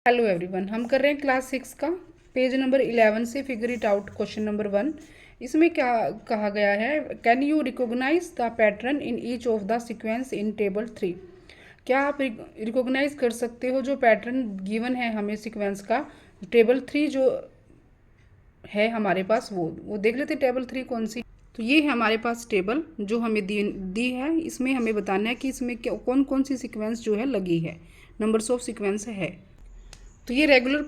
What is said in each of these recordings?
Hello everyone, हम कर रहे हैं क्लास 6 का पेज नंबर 11 से figure it out question number 1। इसमें क्या कहा गया है, can you recognise the pattern in each of the sequence in table 3। क्या आप रिकॉग्नाइज कर सकते हो जो पैटर्न गिवन है हमें सीक्वेंस का, टेबल 3 जो है हमारे पास वो देख लेते टेबल 3 कौन सी। तो ये है हमारे पास टेबल जो हमें दी है। इसमें हमें बताना है कि इसमें कौन कौन सी सीक्वेंस जो है लगी है, नंबर्स ऑफ सीक्वेंस है। तो ये रेगुलर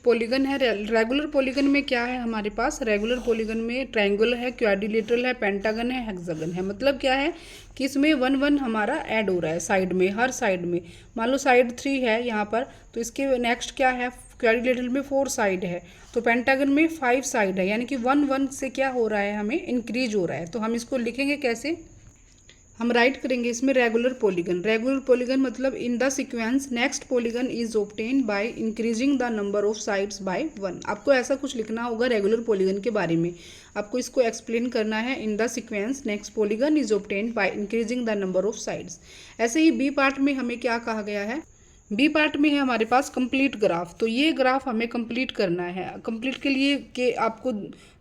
पॉलीगन है। रेगुलर पॉलीगन में क्या है हमारे पास, रेगुलर पॉलीगन में ट्रायंगल है, क्वाड्रिलेटरल है, पेंटागन है, हेक्सागन है। मतलब क्या है कि इसमें 1 1 हमारा ऐड हो रहा है साइड में, हर साइड में। मान लो साइड 3 है यहाँ पर, तो इसके नेक्स्ट क्या है, क्वाड्रिलेटरल में 4 साइड है, तो पेंटागन में 5 साइड है, यानी कि 1 1 से क्या हो रहा है, हमें इंक्रीज हो रहा है। तो हम इसको लिखेंगे कैसे, हम राइट करेंगे इसमें रेगुलर पॉलीगन। रेगुलर पॉलीगन मतलब इन the sequence next polygon is obtained by increasing the number of sides by 1। आपको ऐसा कुछ लिखना होगा रेगुलर पॉलीगन के बारे में, आपको इसको एक्सप्लेन करना है। इन the sequence next polygon is obtained by increasing the number of sides. ऐसे ही बी पार्ट में हमें क्या कहा गया है, बी पार्ट में है हमारे पास कंप्लीट ग्राफ। तो ये ग्राफ हमें कंप्लीट करना है। कंप्लीट के लिए के आपको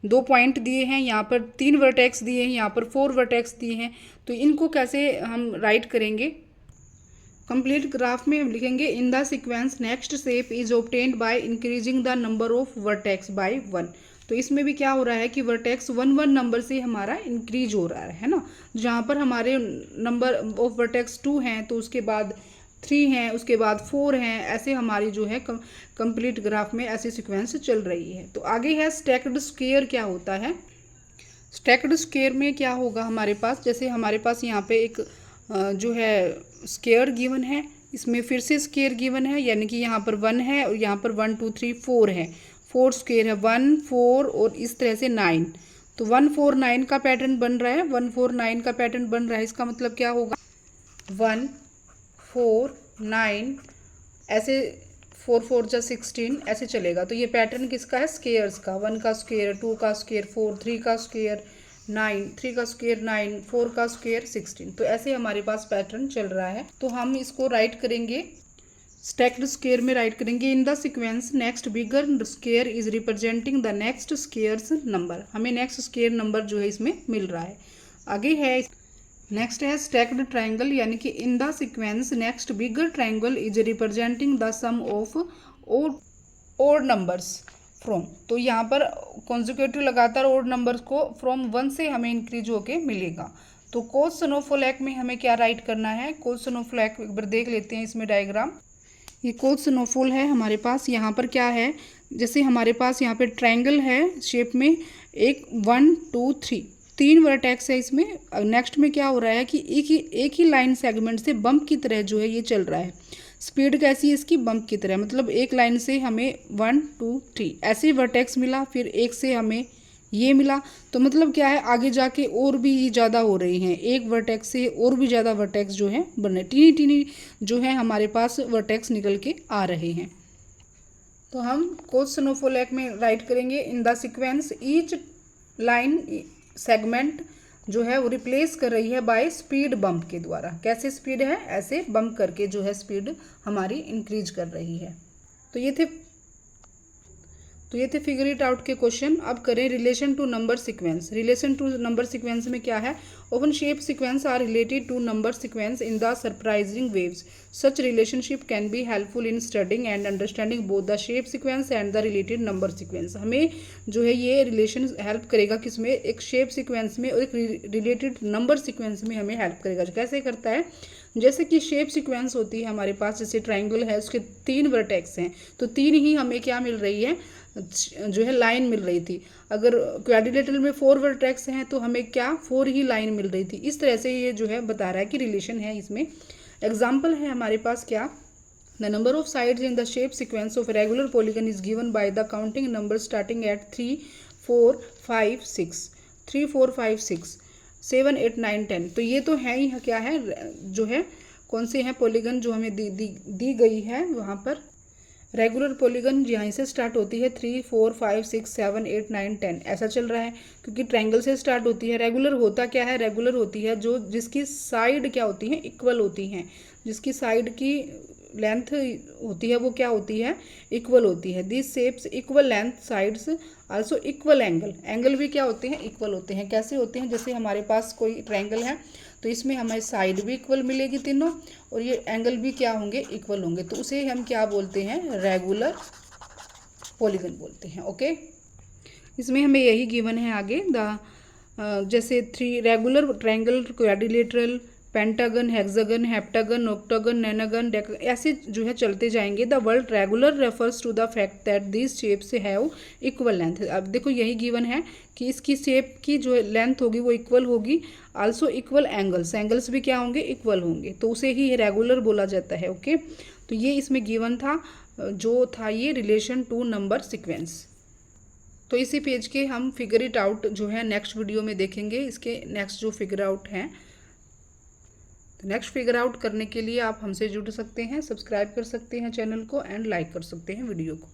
2 पॉइंट दिए हैं, यहाँ पर 3 वर्टेक्स दिए हैं, यहाँ पर 4 वर्टेक्स दिए हैं। तो इनको कैसे हम राइट करेंगे, कंप्लीट ग्राफ में हम लिखेंगे in the sequence next shape is obtained by increasing the number of vertex by 1। तो इसमें भी क्या हो रहा है कि वर्टेक्स 1 1 नंबर से हमारा इंक्रीज हो रहा है ना। जहाँ पर हमारे नंबर ऑफ वर्टेक्स 2 हैं, तो उसके बाद 3 हैं, उसके बाद 4 हैं, ऐसे हमारी जो है कंप्लीट ग्राफ में ऐसी सीक्वेंस चल रही है। तो आगे है स्टैक्ड स्क्वायर। क्या होता है स्टैक्ड स्क्वायर में, क्या होगा हमारे पास, जैसे हमारे पास यहाँ पे एक जो है स्क्वायर गिवन है, इसमें फिर से स्क्वायर गिवन है, यानी कि यहाँ पर 1 है और यहाँ पर 1 2 3 4 है, 4 स्क्वायर है, 1 4 और इस तरह से 9। तो 1 4 9 का पैटर्न बन रहा है, 1 4 9 का पैटर्न बन रहा है। इसका मतलब क्या होगा, 1 4 9 ऐसे, 4 4 जा 16 ऐसे चलेगा। तो ये पैटर्न किसका है, स्क्वायर्स का। 1 का स्क्वायर, 2 का स्क्वायर 4, 3 का स्क्वायर 9, 3 का स्क्वायर 9, 4 का स्क्वायर 16। तो ऐसे हमारे पास पैटर्न चल रहा है। तो हम इसको राइट करेंगे स्टैक्ड स्क्वायर में, राइट करेंगे इन the sequence next bigger square is representing the next squares number. हमें नेक्स्ट स्क्वायर नंबर जो है इसमें मिल रहा है। आगे है नेक्स्ट है स्टैक्ड ट्रायंगल, यानी कि in the sequence next bigger triangle is representing the sum of odd numbers from. तो यहाँ पर कॉन्जिक्यूटिव लगातार ओड नंबर्स को फ्रॉम 1 से हमें इंक्रीज होके मिलेगा। तो कोस स्नोफॉल में हमें क्या राइट करना है, कोस स्नोफॉल एक बार देख लेते हैं इसमें डायग्राम। ये कोस स्नोफॉल है हमारे पास। यहाँ पर क्या है, जैसे हमारे पास यहाँ पे ट्रायंगल है शेप में, एक 1 2 3 वर्टेक्स है इसमें। नेक्स्ट में क्या हो रहा है कि एक ही लाइन सेगमेंट से बम्प की तरह जो है ये चल रहा है। स्पीड कैसी है इसकी, बम्प की तरह, मतलब एक लाइन से हमें 1 2 3 ऐसे वर्टेक्स मिला, फिर एक से हमें ये मिला। तो मतलब क्या है, आगे जाके और भी ज़्यादा हो रही हैं, एक वर्टेक्स से और भी ज़्यादा वर्टेक्स जो है बन रहे, टीनी टीनी जो है हमारे पास वर्टेक्स निकल के आ रहे हैं। तो हम कोस स्नोफॉल में राइट करेंगे इन the sequence each line segment जो है वो रिप्लेस कर रही है बाय स्पीड बम्प के द्वारा। कैसे स्पीड है, ऐसे बम्प करके जो है स्पीड हमारी इंक्रीज कर रही है। तो ये थे फिगर इट आउट के क्वेश्चन। अब करें relation to number sequence. Relation to number sequence में क्या है, ओवन shape sequence are related to number sequence in the surprising waves. Such relationship can be helpful in studying and understanding both the shape sequence and the related number sequence. हमें जो है ये relation help करेगा किसमें, एक shape sequence में और एक रिलेटेड नंबर सीक्वेंस में हमें हेल्प करेगा। कैसे करता है, जैसे कि शेप सीक्वेंस होती है हमारे पास, जैसे ट्राइंगल है उसके 3 वर्टेक्स हैं, तो 3 ही हमें क्या मिल रही है, जो है लाइन मिल रही थी। अगर क्वाड्रिलेटरल में 4 वर्टेक्स हैं तो हमें क्या 4 ही लाइन मिल रही थी। इस तरह से ये जो है बता रहा है कि रिलेशन है इसमें। एग्जाम्पल है हमारे पास क्या, the number of sides in the shape sequence of regular polygon is given by the counting number starting at 3 4 5 6 3 4 5 6 7 8 9 10। तो ये तो है ही, क्या है, जो है कौन से हैं पॉलीगन जो हमें दी गई है। वहाँ पर रेगुलर पॉलीगन यहाँ से स्टार्ट होती है 3 4 5 6 7 8 9 10 ऐसा चल रहा है, क्योंकि ट्रायंगल से स्टार्ट होती है। रेगुलर होता क्या है, रेगुलर होती है जो जिसकी साइड क्या होती हैं, इक्वल होती हैं, जिसकी साइड की लेंथ होती है वो क्या होती है, इक्वल होती है। This shapes equal length sides also equal angle, angle भी क्या होते हैं, इक्वल होते हैं। कैसे होते हैं, जैसे हमारे पास कोई ट्रायंगल है तो इसमें हमें साइड भी इक्वल मिलेगी तीनों, और ये एंगल भी क्या होंगे, इक्वल होंगे, तो उसे हम क्या बोलते हैं, रेगुलर पॉलीगन बोलते हैं। ओके, इसमें हमें यही गिवन है आगे। जैसे 3 regular triangle, quadrilateral, pentagon, hexagon, heptagon, octagon, nonagon, ऐसे जो है चलते जाएंगे। The word regular refers to the fact that these shapes have equal length. अब देखो यही गिवन है कि इसकी शेप की जो लेंथ होगी वो इक्वल होगी, आल्सो इक्वल एंगल्स, एंगल्स भी क्या होंगे, इक्वल होंगे, तो उसे ही रेगुलर बोला जाता है। ओके, तो ये इसमें गिवन था, जो था ये रिलेशन टू नंबर सीक्वेंस। तो इसी पेज के हम फिगर इट आउट जो है नेक्स्ट वीडियो में देखेंगे, इसके नेक्स्ट जो फिगर आउट हैं। तो नेक्स्ट फिगर आउट करने के लिए आप हमसे जुड़ सकते हैं, सब्सक्राइब कर सकते हैं चैनल को एंड लाइक कर सकते हैं वीडियो को।